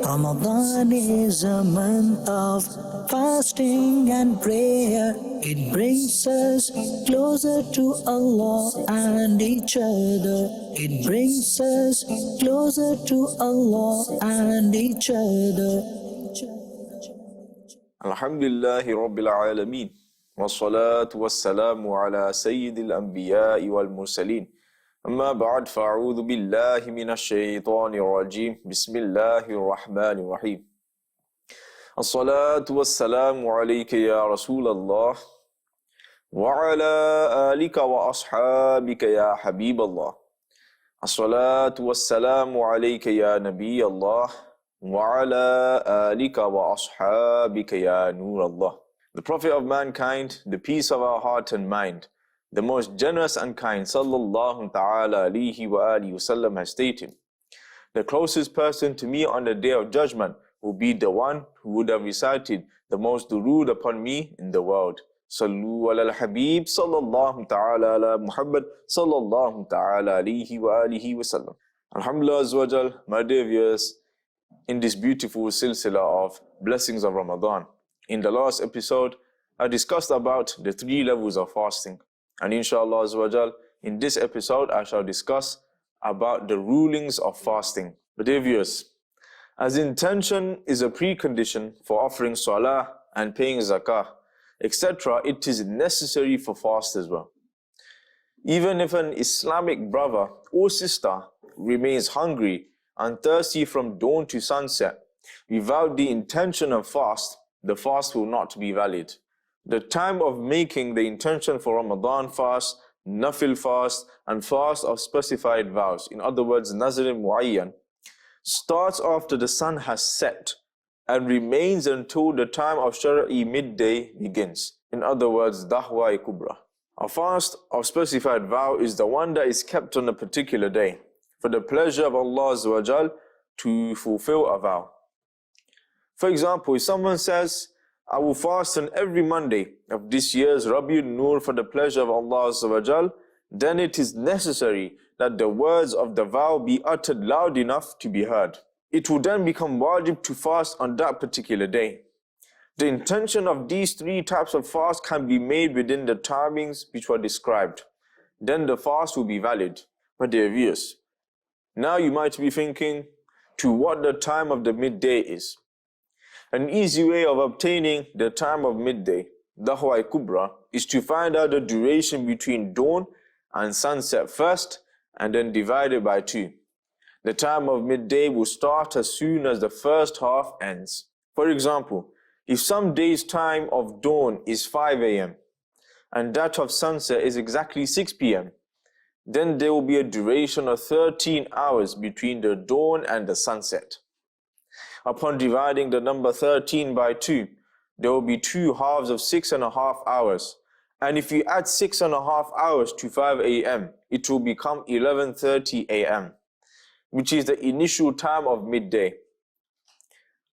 Ramadan is a month of fasting and prayer. It brings us closer to Allah and each other. It brings us closer to Allah and each other. Alhamdulillahi Rabbil Alameen. Wassalatu wassalamu ala Sayyidil Anbiya'i wal Mursaleen. أما بعد فأعوذ بالله من الشيطان الرجيم بسم الله الرحمن الرحيم الصلاة والسلام عليك يا رسول الله وعلى آلك وأصحابك يا حبيب الله الصلاة والسلام عليك يا نبي الله وعلى آلك وأصحابك يا نور الله. The Prophet of mankind, the peace of our heart and mind, the most generous and kind, sallallahu ta'ala alayhi wa alihi wasallam, has stated, the closest person to me on the day of judgment will be the one who would have recited the most durood upon me in the world. Sallu ala al-habib, sallallahu ta'ala ala Muhammad, sallallahu ta'ala alayhi wa alihi wasallam. Alhamdulillah azawajal, my dear viewers, in this beautiful silsila of blessings of Ramadan. In the last episode, I discussed about the 3 levels of fasting. And inshallah azawajal, in this episode, I shall discuss about the rulings of fasting. But dear viewers, as intention is a precondition for offering salah and paying zakah, etc., it is necessary for fast as well. Even if an Islamic brother or sister remains hungry and thirsty from dawn to sunset, without the intention of fast, the fast will not be valid. The time of making the intention for Ramadan fast, Nafil fast, and fast of specified vows, in other words, Nazr Muayyan, starts after the sun has set and remains until the time of Shara'i midday begins. In other words, Dahwa Kubra. A fast of specified vow is the one that is kept on a particular day for the pleasure of Allah Azza wa Jal to fulfill a vow. For example, if someone says, I will fast on every Monday of this year's Rabiul Nur for the pleasure of Allah Azza wa Jal, then it is necessary that the words of the vow be uttered loud enough to be heard. It will then become wajib to fast on that particular day. The intention of these 3 types of fast can be made within the timings which were described. Then the fast will be valid. But dear viewers, now you might be thinking to what the time of the midday is. An easy way of obtaining the time of midday, Dahwa Kubra, is to find out the duration between dawn and sunset first and then divide it by 2. The time of midday will start as soon as the first half ends. For example, if some days' time of dawn is 5 a.m. and that of sunset is exactly 6 p.m., then there will be a duration of 13 hours between the dawn and the sunset. Upon dividing the number 13 by 2, there will be 2 halves of 6.5 hours. And if you add 6.5 hours to 5 a.m., it will become 11:30 a.m., which is the initial time of midday.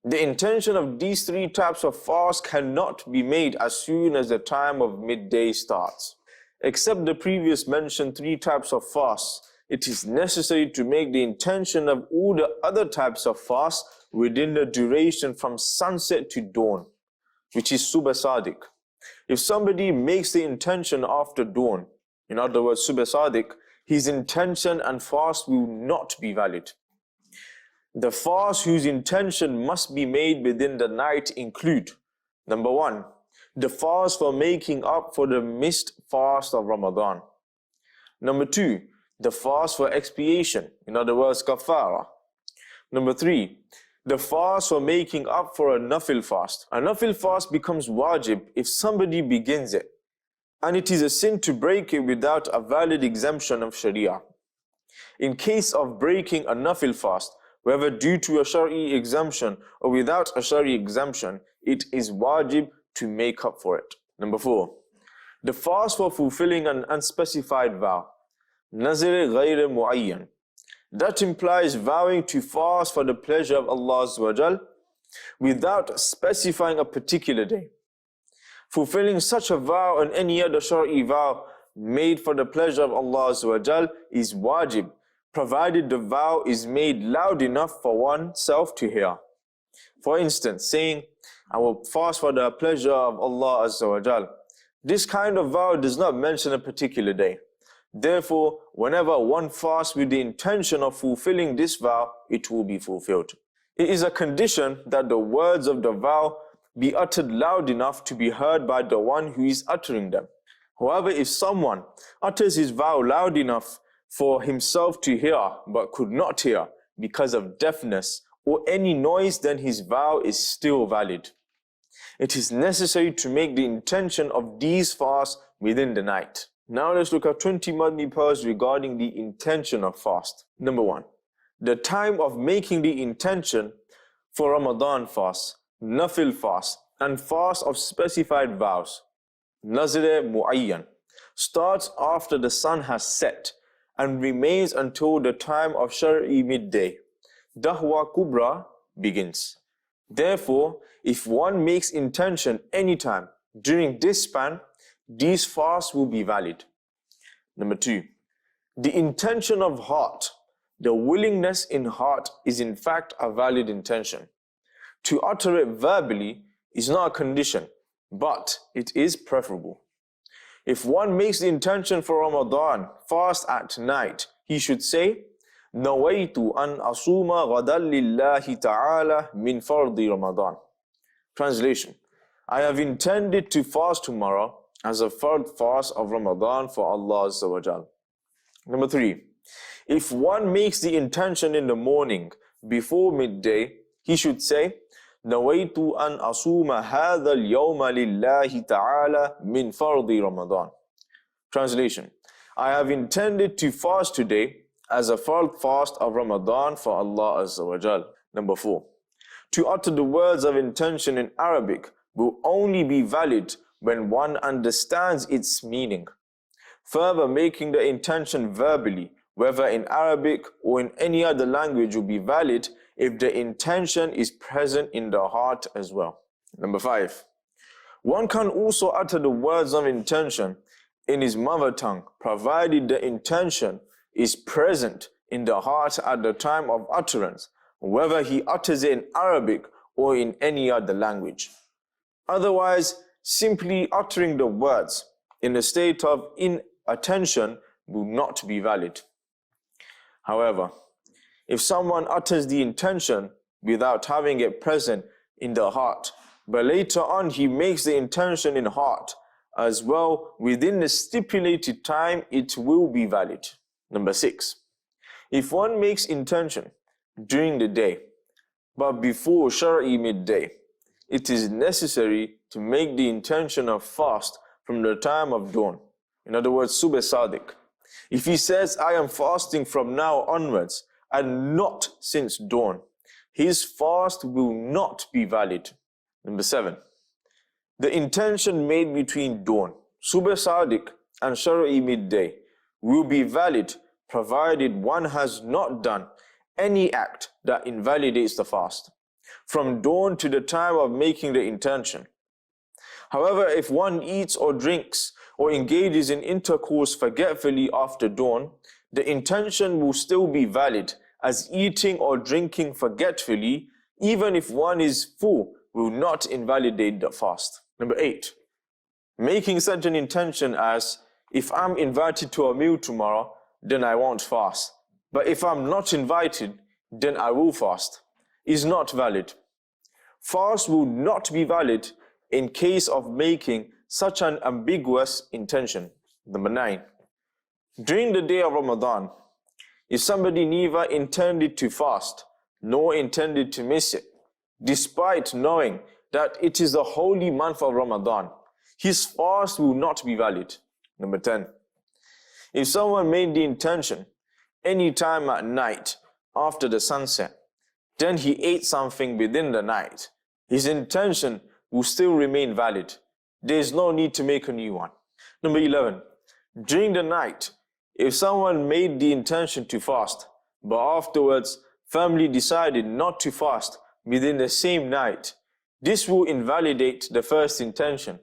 The intention of these 3 types of fast cannot be made as soon as the time of midday starts. Except the previous mentioned 3 types of fasts, it is necessary to make the intention of all the other types of fast within the duration from sunset to dawn, which is Subh Sadiq. If somebody makes the intention after dawn, in other words, Subh Sadiq, his intention and fast will not be valid. The fasts whose intention must be made within the night include, number 1, the fast for making up for the missed fast of Ramadan. Number 2, the fast for expiation, in other words, kafara. Number 3, the fast for making up for a Nafil fast. A Nafil fast becomes wajib if somebody begins it, and it is a sin to break it without a valid exemption of Sharia. In case of breaking a Nafil fast, whether due to a Shari exemption or without a Shari exemption, it is wajib to make up for it. Number 4, the fast for fulfilling an unspecified vow, Nazr Ghayr Muayyan. That implies vowing to fast for the pleasure of Allah Azza wa Jal without specifying a particular day. Fulfilling such a vow and any other Shari vow made for the pleasure of Allah Azza wa Jal is wajib, provided the vow is made loud enough for oneself to hear. For instance, saying, I will fast for the pleasure of Allah Azza wa Jal. This kind of vow does not mention a particular day. Therefore, whenever one fasts with the intention of fulfilling this vow, it will be fulfilled. It is a condition that the words of the vow be uttered loud enough to be heard by the one who is uttering them. However, if someone utters his vow loud enough for himself to hear but could not hear because of deafness or any noise, then his vow is still valid. It is necessary to make the intention of these fasts within the night. Now let's look at 20 Madani pearls regarding the intention of fast. Number 1. The time of making the intention for Ramadan fast, Nafil fast, and fast of specified vows, Nazr Mu'ayyan, starts after the sun has set and remains until the time of Shar'i midday. Dahwa Kubra begins. Therefore, if one makes intention anytime during this span, these fasts will be valid. Number 2. The intention of heart, the willingness in heart, is in fact a valid intention. To utter it verbally is not a condition, but it is preferable. If one makes the intention for Ramadan fast at night, he should say, Nawaitu an asuma ghadan lillahi ta'ala min fardi Ramadan. Translation: I have intended to fast tomorrow as a fard fast of Ramadan for Allah Azza wa Jal. Number 3. If one makes the intention in the morning before midday, he should say, Nawaitu an asuma hadha al-yawma lillahi ta'ala min fardi Ramadan. Translation: I have intended to fast today as a fard fast of Ramadan for Allah Azza wa Jal. Number 4. To utter the words of intention in Arabic will only be valid when one understands its meaning. Further, making the intention verbally, whether in Arabic or in any other language, will be valid if the intention is present in the heart as well. Number 5. One can also utter the words of intention in his mother tongue, provided the intention is present in the heart at the time of utterance, whether he utters it in Arabic or in any other language. Otherwise, simply uttering the words in a state of inattention will not be valid. However, if someone utters the intention without having it present in the heart, but later on he makes the intention in heart as well within the stipulated time, it will be valid. Number 6. If one makes intention during the day, but before Shar'i midday, it is necessary to make the intention of fast from the time of dawn. In other words, Subh Sadiq. If he says, I am fasting from now onwards, and not since dawn, his fast will not be valid. Number 7. The intention made between dawn, Subh Sadiq, and Shar'i midday will be valid provided one has not done any act that invalidates the fast from dawn to the time of making the intention. However, if one eats or drinks or engages in intercourse forgetfully after dawn, the intention will still be valid, as eating or drinking forgetfully, even if one is full, will not invalidate the fast. Number 8. Making such an intention as, if I'm invited to a meal tomorrow, then I won't fast. But if I'm not invited, then I will fast, is not valid. Fast will not be valid in case of making such an ambiguous intention. Number 9. During the day of Ramadan, if somebody neither intended to fast nor intended to miss it, despite knowing that it is the holy month of Ramadan, his fast will not be valid. Number 10. If someone made the intention any time at night after the sunset, then he ate something within the night, his intention will still remain valid. There is no need to make a new one. Number 11. During the night, if someone made the intention to fast, but afterwards firmly decided not to fast within the same night, this will invalidate the first intention.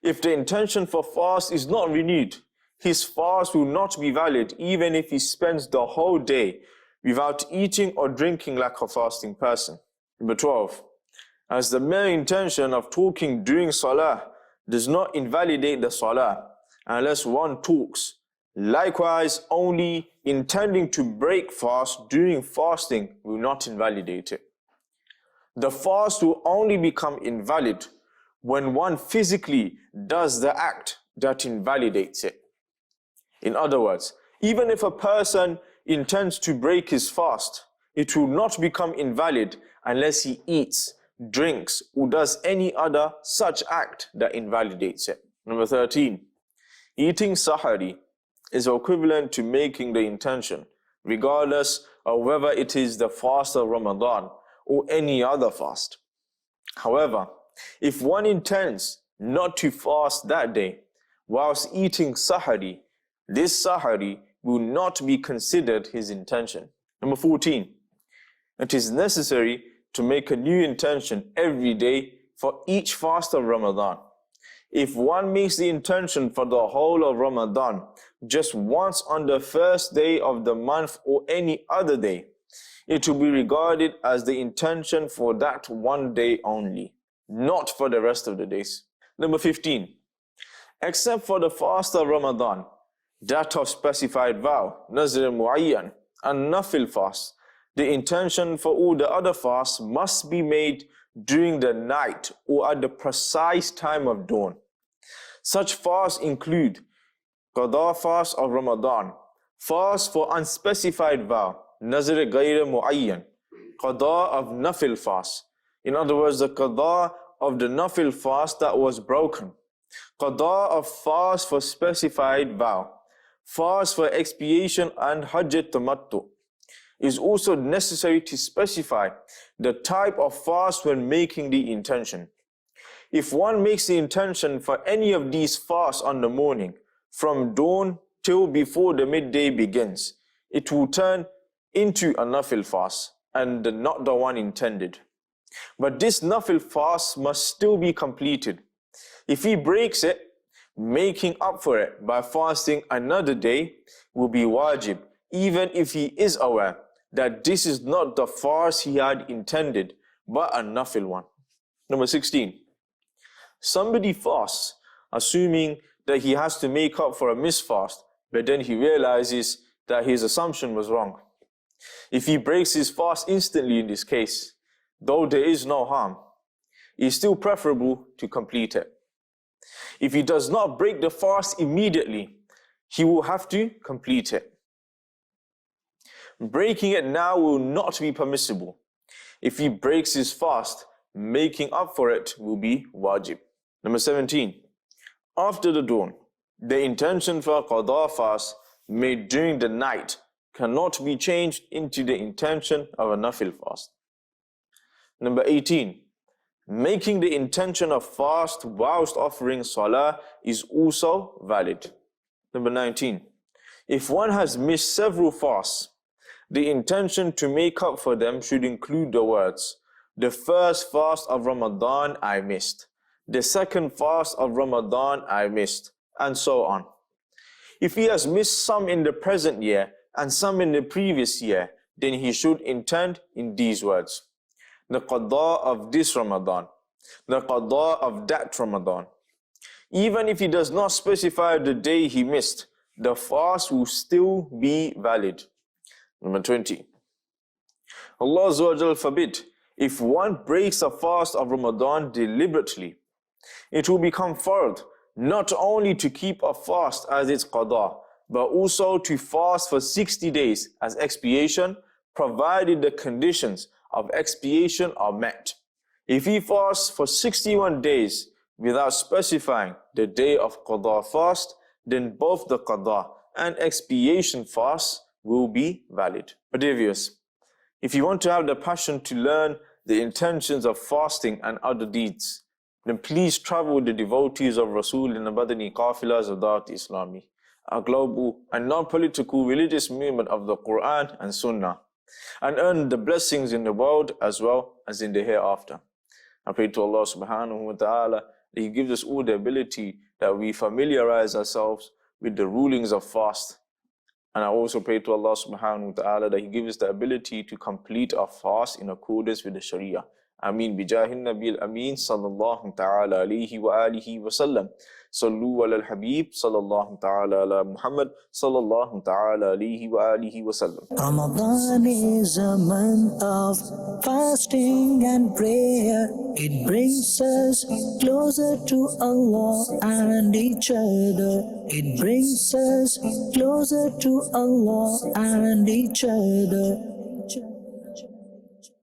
If the intention for fast is not renewed, his fast will not be valid even if he spends the whole day without eating or drinking like a fasting person. Number 12. as the mere intention of talking during salah does not invalidate the salah unless one talks. Likewise, only intending to break fast during fasting will not invalidate it. The fast will only become invalid when one physically does the act that invalidates it. In other words, even if a person intends to break his fast, it will not become invalid unless he eats, drinks, or does any other such act that invalidates it. Number 13, eating sahari is equivalent to making the intention, regardless of whether it is the fast of Ramadan or any other fast. However, if one intends not to fast that day whilst eating sahari, this sahari will not be considered his intention. Number 14, it is necessary to make a new intention every day for each fast of Ramadan. If one makes the intention for the whole of Ramadan just once on the first day of the month or any other day, it will be regarded as the intention for that one day only, not for the rest of the days. Number 15, except for the fast of Ramadan, that of specified vow, nazr muayyan, and nafil fast, the intention for all the other fasts must be made during the night or at the precise time of dawn. Such fasts include qada fast of Ramadan, fast for unspecified vow, nazr ghayr muayyan, qada of nafil fast, in other words, the qada of the nafil fast that was broken, qada of fast for specified vow, fast for expiation and hajjat tamattu. Is also necessary to specify the type of fast when making the intention. If one makes the intention for any of these fasts on the morning, from dawn till before the midday begins, it will turn into a nafil fast and not the one intended. But this nafil fast must still be completed. If he breaks it, making up for it by fasting another day will be wajib, even if he is aware that this is not the fast he had intended, but a nafil one. Number 16, somebody fasts, assuming that he has to make up for a misfast, but then he realizes that his assumption was wrong. If he breaks his fast instantly in this case, though there is no harm, it is still preferable to complete it. If he does not break the fast immediately, he will have to complete it. Breaking it now will not be permissible. If he breaks his fast, making up for it will be wajib. Number 17, after the dawn, the intention for a qada fast made during the night cannot be changed into the intention of a nafil fast. Number 18, making the intention of fast whilst offering salah is also valid. Number 19, if one has missed several fasts, the intention to make up for them should include the words, the first fast of Ramadan I missed, the second fast of Ramadan I missed, and so on. If he has missed some in the present year and some in the previous year, then he should intend in these words, the qada of this Ramadan, the qada of that Ramadan. Even if he does not specify the day he missed, the fast will still be valid. Number 20, Allah Azza wa Jal forbid, if one breaks a fast of Ramadan deliberately, it will become fard not only to keep a fast as its qada, but also to fast for 60 days as expiation, provided the conditions of expiation are met. If he fasts for 61 days without specifying the day of qada fast, then both the qada and expiation fast will be valid. But dear viewers, if you want to have the passion to learn the intentions of fasting and other deeds, then please travel with the devotees of Rasul in the Madani Qafilas of Dawat Islami, a global and non-political religious movement of the Quran and Sunnah, and earn the blessings in the world as well as in the hereafter. I pray to Allah subhanahu wa ta'ala that He gives us all the ability that we familiarize ourselves with the rulings of fast. And I also pray to Allah subhanahu wa ta'ala that He gives us the ability to complete our fast in accordance with the Sharia. Ameen bijahin Nabil Ameen sallallahu ta'ala alayhi wa alihi wa sallam. Sallu ala al-Habib sallallahu ta'ala ala Muhammad sallallahu ta'ala alayhi wa alihi wa sallam. Ramadan is a month of fasting and prayer. It brings us closer to Allah and each other. It brings us closer to Allah and each other.